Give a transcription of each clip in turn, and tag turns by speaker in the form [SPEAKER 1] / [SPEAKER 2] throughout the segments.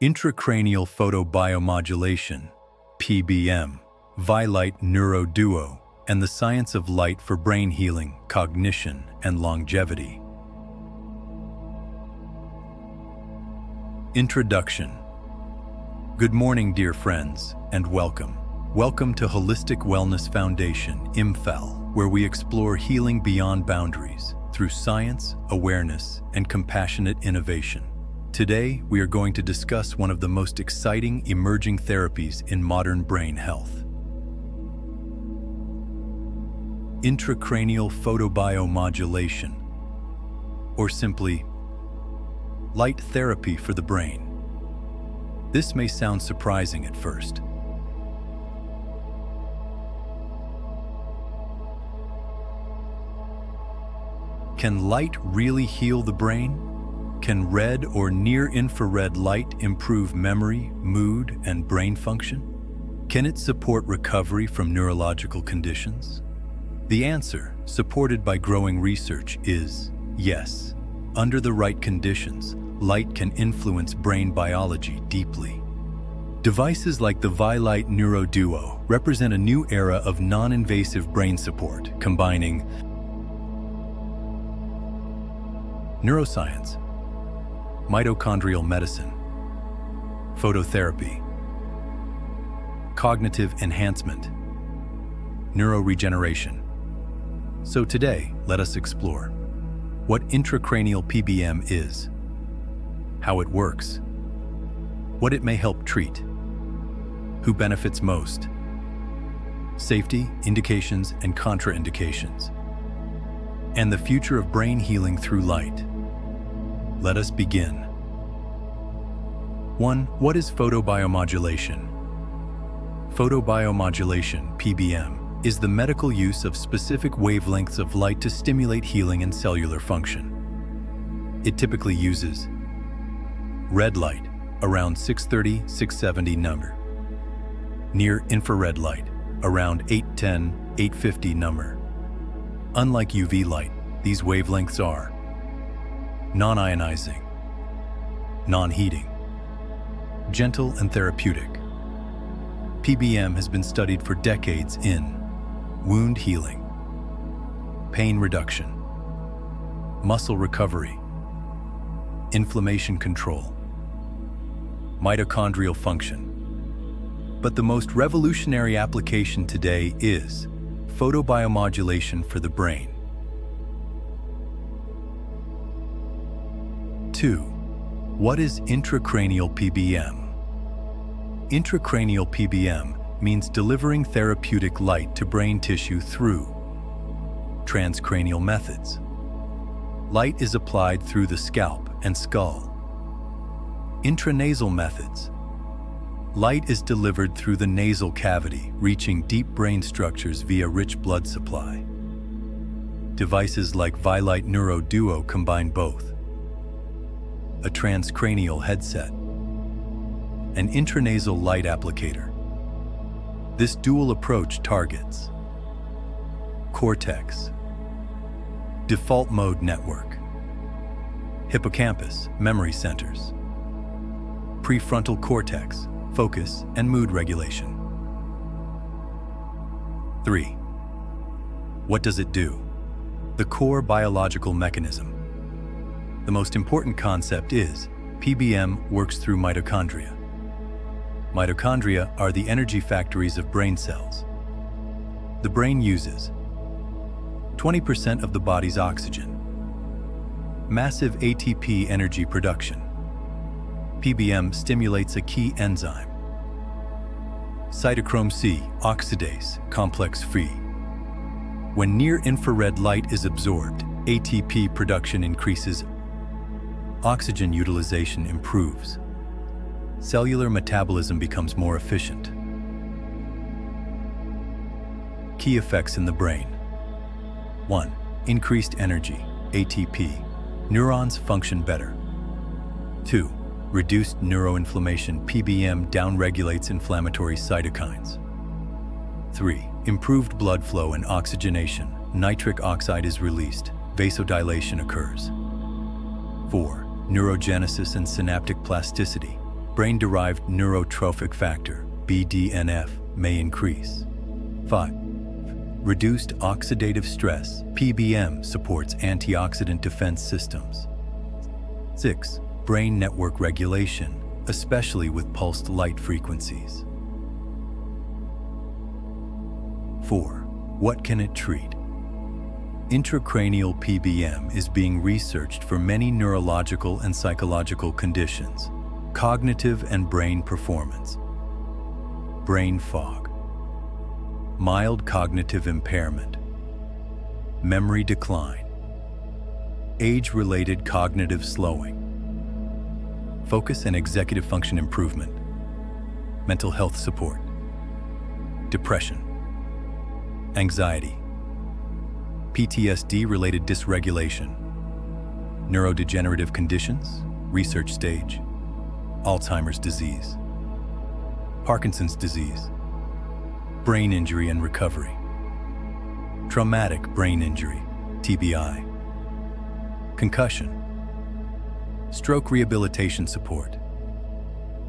[SPEAKER 1] Intracranial Photobiomodulation PBM, Vielight Neuro Duo, and the science of light for brain healing, cognition, and longevity. Introduction. Good morning, dear friends, and welcome. Welcome to Holistic Wellness Foundation, IMFAL, where we explore healing beyond boundaries through science, awareness, and compassionate innovation. Today, we are going to discuss one of the most exciting emerging therapies in modern brain health. Intracranial Photobiomodulation, or simply, light therapy for the brain. This may sound surprising at first. Can light really heal the brain? Can red or near-infrared light improve memory, mood, and brain function? Can it support recovery from neurological conditions? The answer, supported by growing research, is yes. Under the right conditions, light can influence brain biology deeply. Devices like the Vielight Neuro Duo represent a new era of non-invasive brain support, combining neuroscience, mitochondrial medicine, phototherapy, cognitive enhancement, neuroregeneration. So today, let us explore what intracranial PBM is, how it works, what it may help treat, who benefits most, safety, indications, and contraindications, and the future of brain healing through light. Let us begin. 1. What is photobiomodulation? Photobiomodulation, PBM, is the medical use of specific wavelengths of light to stimulate healing and cellular function. It typically uses red light, around 630-670 number, near-infrared light, around 810-850 number. Unlike UV light, these wavelengths are non-ionizing, non-heating, gentle and therapeutic. PBM has been studied for decades in wound healing, pain reduction, muscle recovery, inflammation control, mitochondrial function. But the most revolutionary application today is photobiomodulation for the brain. 2. What is intracranial PBM? Intracranial PBM means delivering therapeutic light to brain tissue through transcranial methods. Light is applied through the scalp and skull. Intranasal methods. Light is delivered through the nasal cavity, reaching deep brain structures via rich blood supply. Devices like Vielight Neuro Duo combine both. A transcranial headset, an intranasal light applicator. This dual approach targets cortex, default mode network, hippocampus, memory centers, prefrontal cortex, focus and mood regulation. 3. What does it do? The core biological mechanism. The most important concept is PBM works through mitochondria. Mitochondria are the energy factories of brain cells. The brain uses 20% of the body's oxygen. Massive ATP energy production. PBM stimulates a key enzyme, cytochrome C, oxidase, complex-free. When near-infrared light is absorbed, ATP production increases, oxygen utilization improves. Cellular metabolism becomes more efficient. Key effects in the brain. 1. Increased energy, ATP. Neurons function better. 2. Reduced neuroinflammation, PBM downregulates inflammatory cytokines. 3. Improved blood flow and oxygenation, nitric oxide is released, vasodilation occurs. 4. Neurogenesis and synaptic plasticity. Brain-derived neurotrophic factor, BDNF, may increase. 5. Reduced oxidative stress, PBM, supports antioxidant defense systems. 6. Brain network regulation, especially with pulsed light frequencies. 4. What can it treat? Intracranial PBM is being researched for many neurological and psychological conditions, cognitive and brain performance. Brain fog, mild cognitive impairment, memory decline, age-related cognitive slowing, focus and executive function improvement, mental health support, depression, anxiety, PTSD-related dysregulation, neurodegenerative conditions, research stage, Alzheimer's disease, Parkinson's disease, brain injury and recovery, traumatic brain injury, TBI, concussion, stroke rehabilitation support,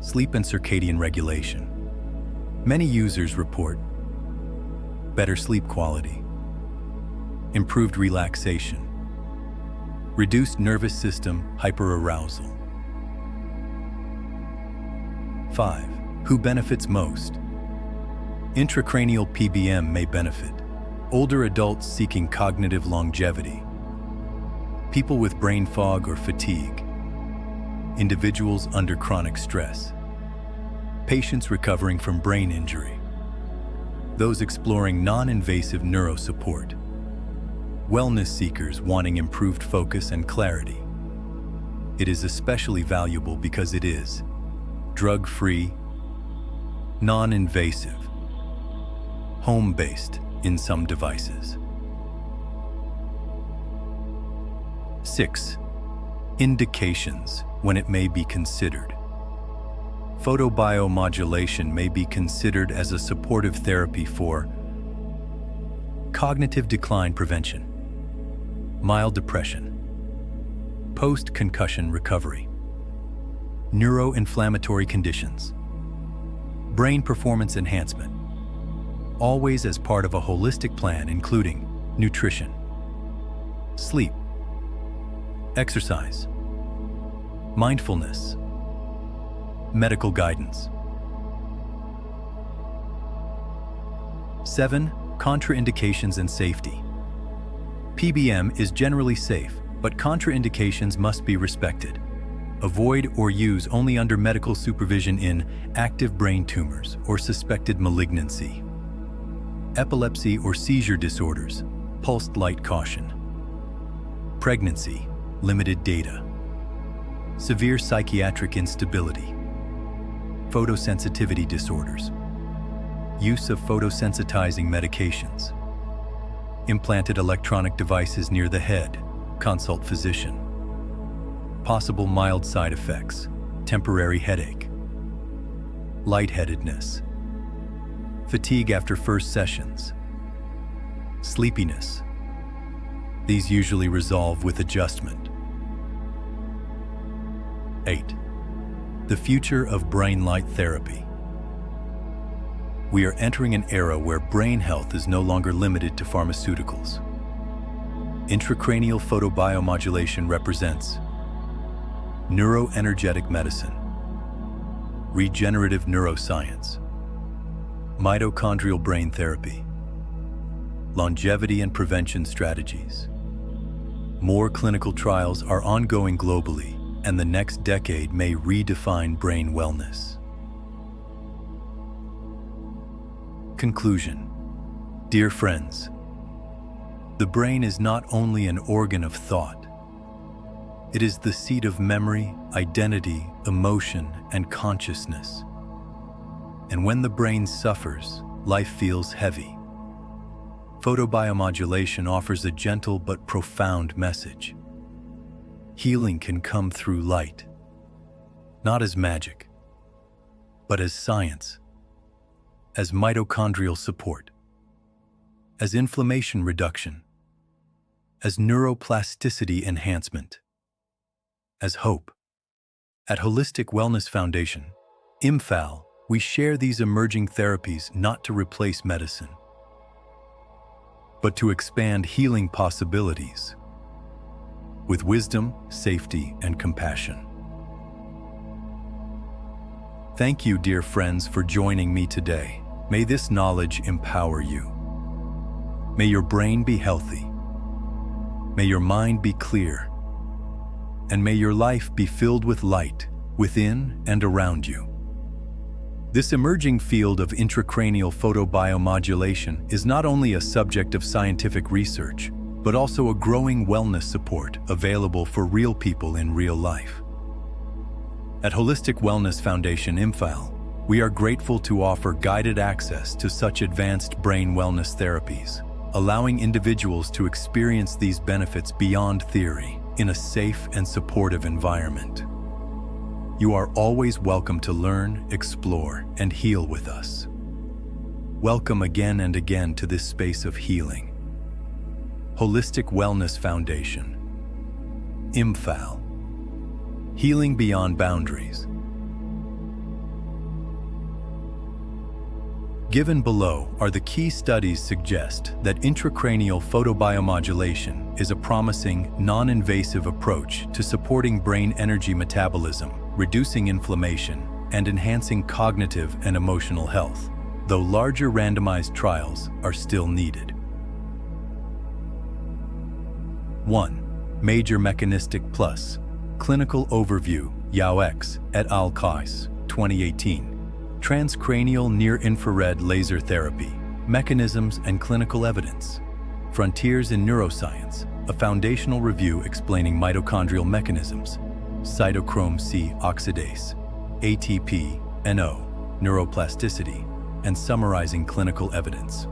[SPEAKER 1] sleep and circadian regulation. Many users report better sleep quality, improved relaxation, reduced nervous system hyperarousal. 5. Who benefits most? Intracranial PBM may benefit older adults seeking cognitive longevity, people with brain fog or fatigue, individuals under chronic stress, patients recovering from brain injury, those exploring non-invasive neuro support, wellness seekers wanting improved focus and clarity. It is especially valuable because it is drug-free, non-invasive, home-based in some devices. 6. Indications when it may be considered. Photobiomodulation may be considered as a supportive therapy for cognitive decline prevention, mild depression, post-concussion recovery, neuroinflammatory conditions, brain performance enhancement, always as part of a holistic plan including nutrition, sleep, exercise, mindfulness, medical guidance. 7. Contraindications and safety. PBM is generally safe, but contraindications must be respected. Avoid or use only under medical supervision in active brain tumors or suspected malignancy, epilepsy or seizure disorders, pulsed light caution, pregnancy, limited data, severe psychiatric instability, photosensitivity disorders, use of photosensitizing medications, implanted electronic devices near the head, consult physician, possible mild side effects, temporary headache, lightheadedness, fatigue after first sessions, sleepiness. These usually resolve with adjustment. 8. The future of brain light therapy. We are entering an era where brain health is no longer limited to pharmaceuticals. Intracranial photobiomodulation represents neuroenergetic medicine, regenerative neuroscience, mitochondrial brain therapy, longevity and prevention strategies. More clinical trials are ongoing globally, and the next decade may redefine brain wellness. Conclusion. Dear friends, the brain is not only an organ of thought. It is the seat of memory, identity, emotion, and consciousness. And when the brain suffers, life feels heavy. Photobiomodulation offers a gentle but profound message. Healing can come through light, not as magic, but as science, as mitochondrial support, as inflammation reduction, as neuroplasticity enhancement, as hope. At Holistic Wellness Foundation, IMPHAL, we share these emerging therapies not to replace medicine, but to expand healing possibilities with wisdom, safety, and compassion. Thank you, dear friends, for joining me today. May this knowledge empower you. May your brain be healthy. May your mind be clear. And may your life be filled with light within and around you. This emerging field of intracranial photobiomodulation is not only a subject of scientific research, but also a growing wellness support available for real people in real life. At Holistic Wellness Foundation IMPHAL, we are grateful to offer guided access to such advanced brain wellness therapies, allowing individuals to experience these benefits beyond theory in a safe and supportive environment. You are always welcome to learn, explore, and heal with us. Welcome again and again to this space of healing. Holistic Wellness Foundation, IMPHAL, healing beyond boundaries. Given below are the key studies suggest that intracranial photobiomodulation is a promising, non-invasive approach to supporting brain energy metabolism, reducing inflammation, and enhancing cognitive and emotional health, though larger randomized trials are still needed. 1. Major Mechanistic Plus. Clinical Overview, Yao X et al. Case, 2018. Transcranial Near-Infrared Laser Therapy, Mechanisms and Clinical Evidence. Frontiers in Neuroscience, a foundational review explaining mitochondrial mechanisms, cytochrome C oxidase, ATP, NO, neuroplasticity, and summarizing clinical evidence.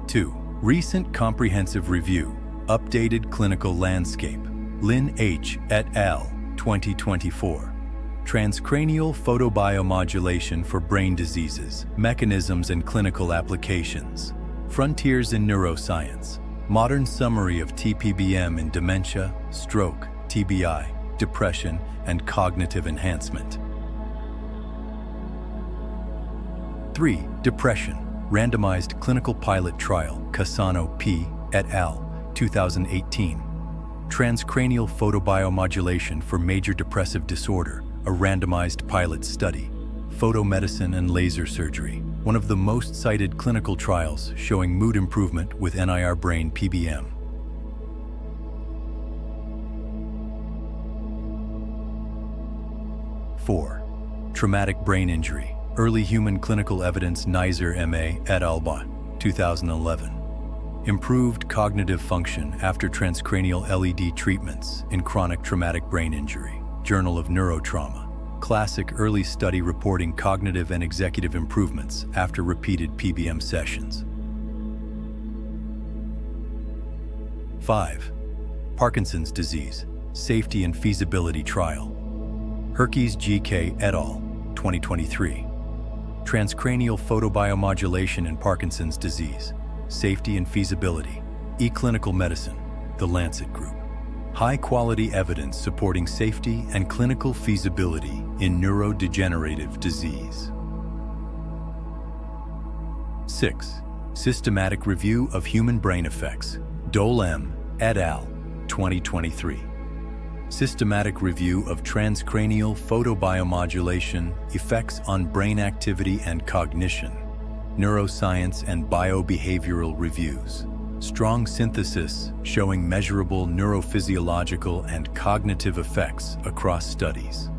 [SPEAKER 1] 2. Recent Comprehensive Review, Updated Clinical Landscape, Lin H. et al., 2024. Transcranial Photobiomodulation for Brain Diseases, Mechanisms and Clinical Applications. Frontiers in Neuroscience, Modern Summary of TPBM in Dementia, Stroke, TBI, Depression, and Cognitive Enhancement. 3. Depression, Randomized Clinical Pilot Trial, Cassano P. et al., 2018. Transcranial Photobiomodulation for Major Depressive Disorder, a randomized pilot study. Photomedicine and Laser Surgery, one of the most cited clinical trials showing mood improvement with NIR brain PBM. 4. Traumatic brain injury, Early Human Clinical Evidence Neiser M.A. et al. 2011. Improved cognitive function after transcranial LED treatments in chronic traumatic brain injury, Journal of Neurotrauma. Classic early study reporting cognitive and executive improvements after repeated PBM sessions. 5. Parkinson's disease, safety and feasibility trial. Herkes G.K. et al., 2023. Transcranial photobiomodulation in Parkinson's disease, safety and feasibility. eClinical Medicine, The Lancet Group. High-quality evidence supporting safety and clinical feasibility in neurodegenerative disease. 6. Systematic Review of Human Brain Effects, Dole M. et al., 2023. Systematic Review of Transcranial Photobiomodulation Effects on Brain Activity and Cognition, Neuroscience and Biobehavioral Reviews. Strong synthesis showing measurable neurophysiological and cognitive effects across studies.